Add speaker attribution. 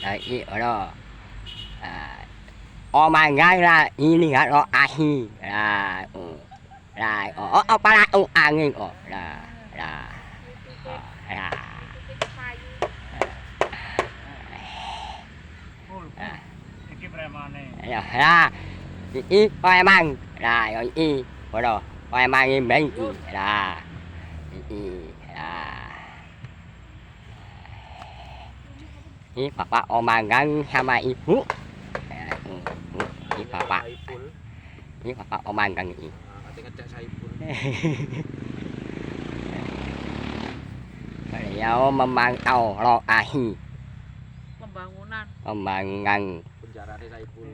Speaker 1: Đấy, ở đó à, omangan là ini hạt lo ahi là para angin là
Speaker 2: Iki premane.
Speaker 1: là i oemang là i ở đó oemang im bên là ini papa omangan sama ibu ini papa
Speaker 3: Saiful.
Speaker 1: ini papa omangan ini
Speaker 3: Katanya ngecek Saiful.
Speaker 1: beliau memantau lo ahi pembangunan
Speaker 3: Penjarane Saiful.